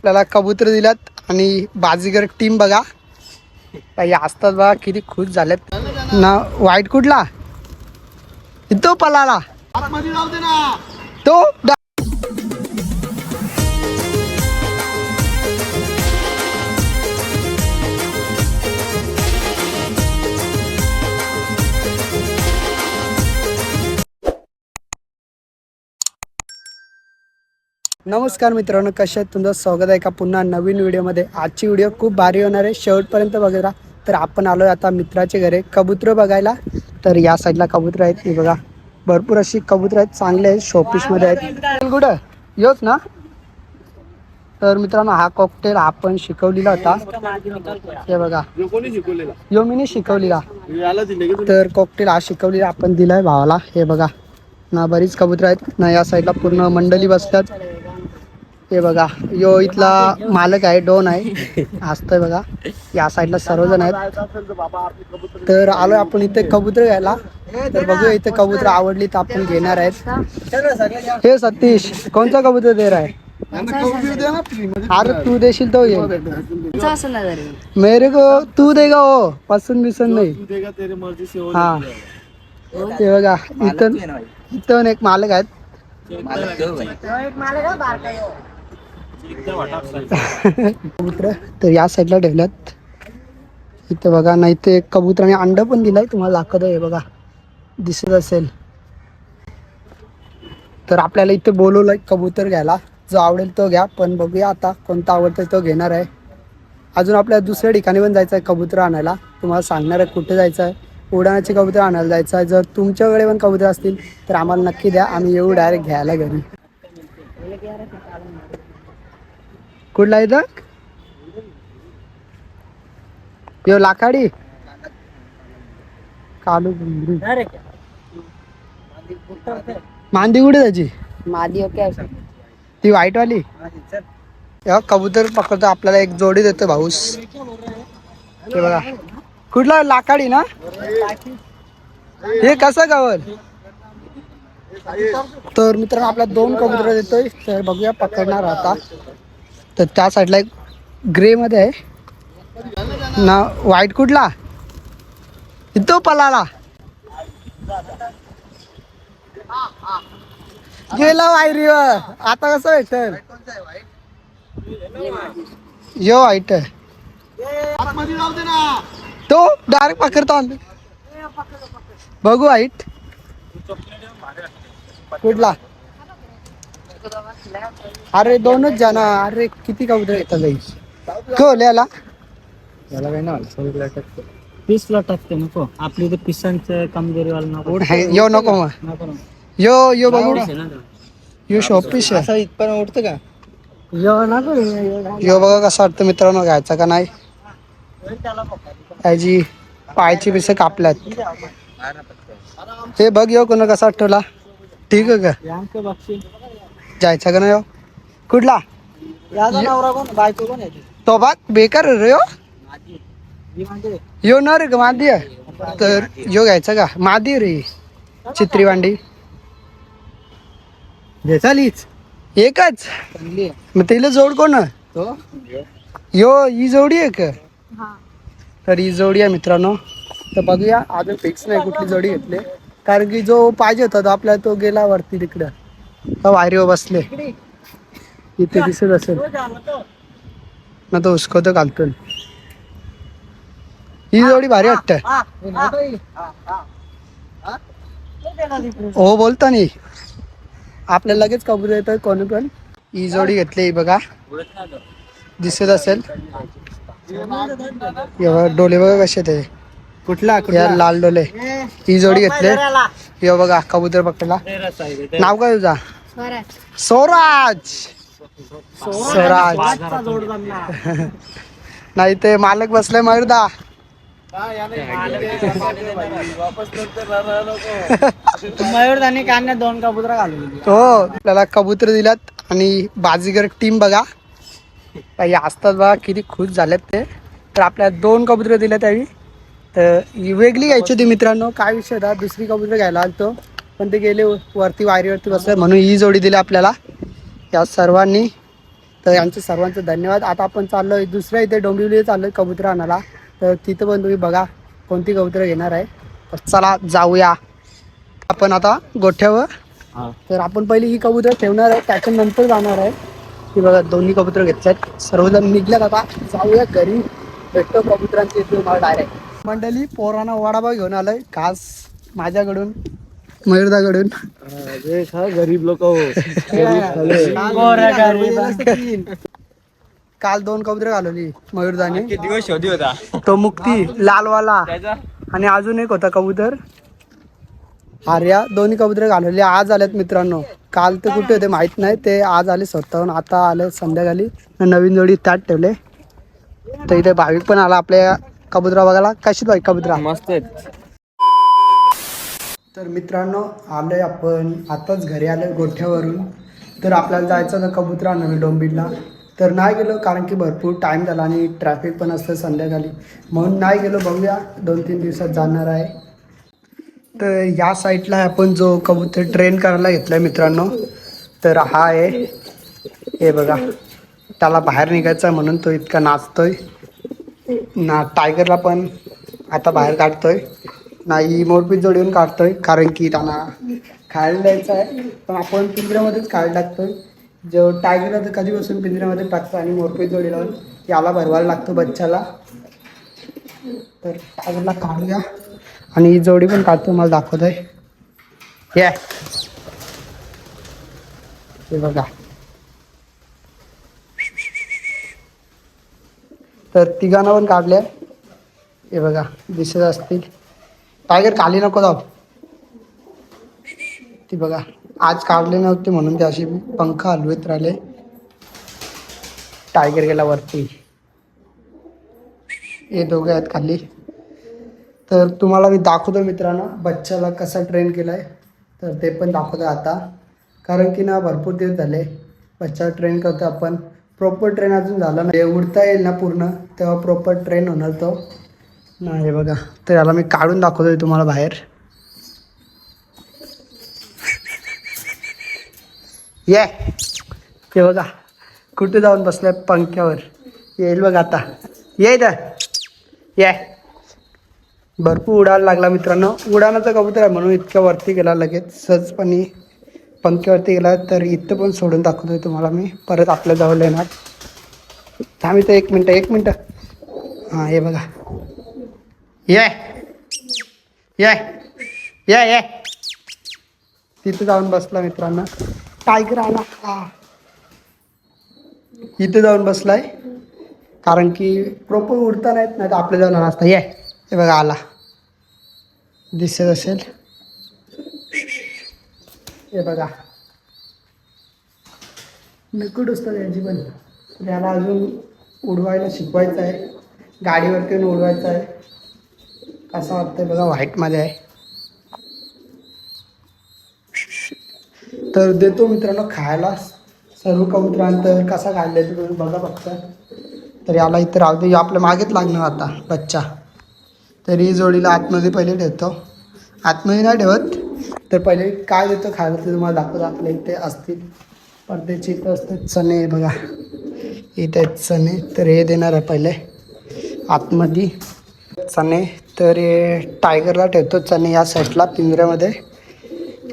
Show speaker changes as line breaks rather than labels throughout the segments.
आपल्याला कबूतर दिल्यात आणि बाजीगर टीम बघा काही असतात बघा, किती खुश झालेत ना. वाईट कुठला तो पलाला तो नमस्कार मित्रांनो, कशा आहेत? तुमचं स्वागत आहे का पुन्हा नवीन व्हिडिओमध्ये. आजची व्हिडिओ खूप भारी होणार आहे, शेवटपर्यंत बघा. तर आपण आलो आहे आता मित्राच्या घरी कबूतर बघायला. तर या साईडला कबूतर आहेत, हे बघा भरपूर अशी कबूतर आहेत, चांगले आहेत, शोपीसमध्ये आहेत. कुठं योच ना. तर मित्रांनो हा कॉकटेल आपण शिकवलेला होता, हे बघा यो मी शिकवलेला. तर कॉकटेल हा शिकवलेला आपण दिलाय भावाला. हे बघा ना, बरीच कबूतर आहेत ना, या साईडला पूर्ण मंडळी बसतात. हे बघा यो इथला मालक आहे, डॉन आहे असतंय बघा. या साईडला सर्वजण आहेत. तर आलोय आपण इथे कबूतर घ्यायला. तर बघूया इथे कबूतर आवडली तर आपण घेणार आहेत. हे सतीश कोणता कबूतर दे रहा है? अरे तू देशील तो ये, मेरे को तू देगा हो, पसंद बिसंद नाही. हा हे बघा इथं एक मालक आहेत. तर या साईडला ठेवल्यात. इथे बघा नाही ते कबुतराने अंड पण दिलाय, तुम्हाला दाखवत आहे बघा, दिसत असेल. तर आपल्याला इथे बोलवलंय कबूतर घ्यायला, जो आवडेल तो घ्या. पण बघूया आता कोणता आवडतोय तो घेणार आहे. अजून आपल्याला दुसऱ्या ठिकाणी पण जायचं आहे कबूतर आणायला, तुम्हाला सांगणार आहे कुठे जायचं आहे. उडाण्याची कबूतर आणायला जायचं आहे. जर तुमच्याकडे पण कबूतर असतील तर आम्हाला नक्की द्या, आम्ही येऊ डायरेक्ट घ्यायला घरी. कुठला इथं यो लाखाडी कालू मांदी कुठे त्याची मादी ती व्हाईट वाली. कबूतर पकडतो, आपल्याला एक जोडी देतो भाऊस. हे बघा कुठला लाखाडी ना, हे कसं गावल. तर मित्रांनो आपल्याला 2 कबूतर देतोय, तर बघूया पकडणार आता. तर त्या साईडला एक ग्रे मध्ये आहे ना. व्हाईट कुठला तो पलाला गेला वायरीवर. आता कसं भेटल यो व्हाईट तो डायरेक्ट पकडतो. बघू व्हाईट कुठला. अरे 2च जण, अरे किती कबूतर येतात कोल्याला. याला काही नाही
पीसला टाकते नको, आपली पिसांचं कमजोरी वाला नको.
यो नको मग यो यो बघू यो शॉपीस आहे.
असं इथपर्यंत उठतं का
यो नको यो बघा कसं वाटतं मित्रांनो, घ्यायचा का नाही. याची पायची पिसं कापल्यात. हे बघ यो कोण कसा वाटतला, ठीक आहे का, जायचा का नाही. यो कुठला
बायको कोण आहे
तो बघ बेकार रे यो ना रे का मादी आहे. तर यो घ्यायचा का मादी रे चित्री वांडी
चालीच
एकच. मग तिला जोड कोण यो ही जोडी आहे का. तर ही जोडी आहे मित्रांनो. तर बघूया, अजून फिक्स नाही कुठली जोडी घेतली, कारण की जो पाहिजे होता तो आपल्याला तो गेला वरती तिकडं वायरीवर बसले. इथे दिसत असेल ना, तो उस्कवतो घालतो. ही जोडी भारी वाटत. हो बोलता नाही आपल्याला लगेच कबूतर येतं कोणी पण. ही जोडी घेतली बघा, दिसत असेल. डोले बघा कसे ते,
कुठला
या लाल डोले. ही जोडी घेतली. हे बघा कबूतर पकडला. नाव काय तुझा? स्वराज. स्वराज नाही ते मालक बसलाय मयुरदा.
मयूरदानी काढण्यात 2 कबूतर घालून
हो. आपल्याला कबूतर दिल्यात आणि बाजीगर टीम बघा काही असतात बघा, किती खुश झालेत ते. तर आपल्याला 2 कबूतर दिल्यात त्यावेळी. तर ही वेगळी घ्यायची होती मित्रांनो, काय विषय होता, दुसरी कबूतर घ्यायला आलतो पण ते गेले वरती वायरीवरती बसले, म्हणून ही जोडी दिली आपल्याला. या सर्वांनी तर यांचं सर्वांचं धन्यवाद. आता आपण चाललोय दुसऱ्या इथे डोंबिवली चाललोय कबूतर आणायला. तर तिथं पण तुम्ही बघा कोणती कबूतर घेणार आहे. तर चला जाऊया आपण आता गोठ्यावर. तर आपण पहिली ही कबूतर ठेवणार आहे, त्याच्यानंतर जाणार आहे. ही बघा दोन्ही कबूतर घेतल्यात, सर्वजण निघल्यात. आता जाऊया घरी, भेटतो कबुतरांची इथे मला डायरेक्ट. मंडळी पोरांना वडापाव घेऊन आलोय खास माझ्याकडून, मयूरदाकडून.
गरीब लोक
काल 2 कबूतर घालवली मयूरदाने.
दिवस शोधी होता
तो मुक्ती लालवाला आणि अजून एक होता कबूतर आर्या. दोन्ही कबूतर घालवली आज आल्यात मित्रांनो. काल ते कुठे होते माहित नाही, ते आज आले स्वतःहून. आता आले संध्याकाळी, नवीन जोडी त्यात ठेवले. तर इथे भाविक पण आला आपल्या कबुतरा बघायला. कशी भाई कबुतरा?
मस्त आहेत.
तर मित्रांनो आलोय आपण आताच घरी आलोय गोठ्यावरून. तर आपल्याला जायचं होतं कबुतरा आणायला डोंबिवलीला. तर नाही गेलो कारण की भरपूर टाईम झाला आणि ट्रॅफिक पण असतं संध्याकाळी, म्हणून नाही गेलो. बघूया 2-3 दिवसात जाणार आहे. तर या साईडला आपण जो कबूतर ट्रेन करायला घेतला आहे मित्रांनो, तर हा आहे. हे बघा, त्याला बाहेर निघायचं आहे म्हणून तो इतका नाचतोय ना. टायगरला पण आता बाहेर काढतोय, नाही मोरपीस जोडीवरून काढतोय कारण की त्यांना खायला द्यायचं आहे. पण आपण पिंजऱ्यामध्येच खायला टाकतोय. जो टायगरला तर कधीपासून पिंजऱ्यामध्ये टाकतो आणि मोरपीस जोडी लावून याला भरवायला लागतो बच्चाला. तर टायगरला काढूया आणि ही जोडी पण काढतो, मला दाखवत आहे. हे बघा. तर तिघांना पण काढल्या. हे बघा दिसत असतील. टायगर खाली नको जाऊ. ती बघा आज काढले नव्हते म्हणून ते अशी पंख हलवत राहिले. टायगर गेला वरती. हे दोघे आहेत खाली. तर तुम्हाला मी दाखवतो मित्रांनो बच्चाला कसा ट्रेन केला आहे, तर ते पण दाखवतो आता. कारण की ना भरपूर दिवस झाले बच्चा ट्रेन करतो आपण. प्रॉपर ट्रेन अजून झाला नाही, उडता येईल ना पूर्ण तेव्हा प्रॉपर ट्रेन होणार तो ना. हे बघा, तर याला मी काढून दाखवतोय तुम्हाला बाहेर. हे बघा कुठे जाऊन बसलाय पंख्यावर. येईल बघा आता. ये भरपूर उडायला लागला मित्रांनो. उडाणाचा कबूतर आहे म्हणून इतक्या वरती गेला लगेच सहजपणे पंख्यावरती गेला. तर इथं पण सोडून दाखवतोय तुम्हाला मी. परत आपल्या जवळ येणार. थांब इथं 1 मिनटं. हां हे बघा. ये तिथं जाऊन बसला मित्रांनो. टायगर आला. इथे जाऊन बसलाय कारण की प्रॉपर उडता नाहीत, नाही तर आपल्या जाऊन असता. हे बघा आला, दिसत असेल. हे बघा नकुड असतं त्याची पण. त्याला अजून उडवायला शिकवायचं आहे, गाडीवरती येऊन उडवायचं आहे. कसं वाटतंय बघा, व्हाईटमध्ये आहे. तर देतो मित्रांनो खायला सर्व कबुतरांतर कसा काढलाय ते तुम्ही बघा फक्त. तर याला इथं राहू दे, आपल्या मागेच लागणार आता बच्चा. तर ही जोडीला आतमध्ये पहिले ठेवतो. आतमध्ये नाही ठेवत, तर पहिले काय देतो खायला ते तुम्हाला दाखवतो. आपल्या इथे असतील पडद्याची इथं असते चणे बघा, इथे आहेत चणे. तर हे देणार आहे पहिले आतमध्ये चणे. तर हे टायगरला ठेवतो चणे या साईडला पिंजऱ्यामध्ये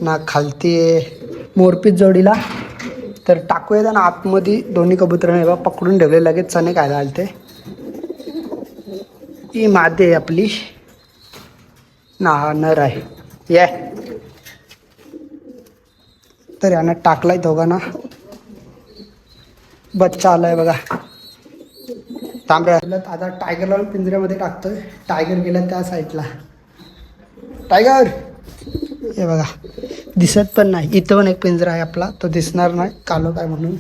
ना. खालती मोरपीस जोडीला तर टाकूया ना आतमध्ये. दोन्ही कबुतरांनी बघा पकडून ठेवले, लगेच चणे खायला आले ते. ही मादी आहे आपली ना, हा नर आहे. तर यानं टाकलाय दोघांना. बच्चा आलाय बघा तांबड्या. आता टायगरला पिंजऱ्यामध्ये टाकतोय. टायगर गेला त्या साईडला. टायगर हे बघा दिसत पण नाही. इथं पण एक पिंजरा आहे आपला, तो दिसणार नाही कालो काय म्हणून.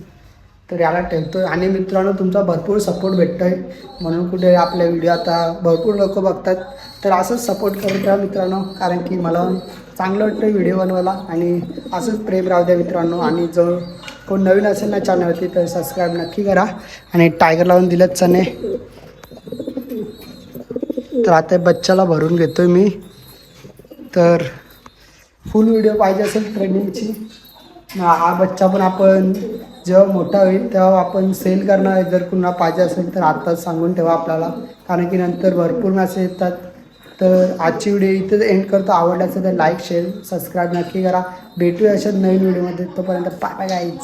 तर याला ठेवतोय. आणि मित्रांनो तुमचा भरपूर सपोर्ट भेटतोय म्हणून कुठे आपले व्हिडिओ आता भरपूर लोक बघतात. तर असंच सपोर्ट करत राहा मित्रांनो, कारण की मला चांगलं वाटतं व्हिडिओ बनवायला. आणि असंच प्रेम राहू द्या मित्रांनो. आणि जो कोण नवीन असेल ना चॅनलवरती तर सबस्क्राईब नक्की करा. आणि टायगर लावून दिलेत चणे. तर आता बच्चाला भरून घेतोय मी. तर फुल व्हिडिओ पाहिजे असेल ट्रेनिंगची, हा बच्चा पण आपण जेव्हा मोठा होईल तेव्हा आपण सेल करणार आहे. जर कुणाला पाहिजे असेल तर आत्ताच सांगून ठेवा आपल्याला, कारण की नंतर भरपूर मेसेज येतात. तर आजची व्हिडिओ इथेच एंड करतो. आवडला असेल तर लाईक शेअर सबस्क्राईब नक्की करा. भेटूया अशाच नवीन व्हिडिओमध्ये. तोपर्यंत बाय बाय गाईज.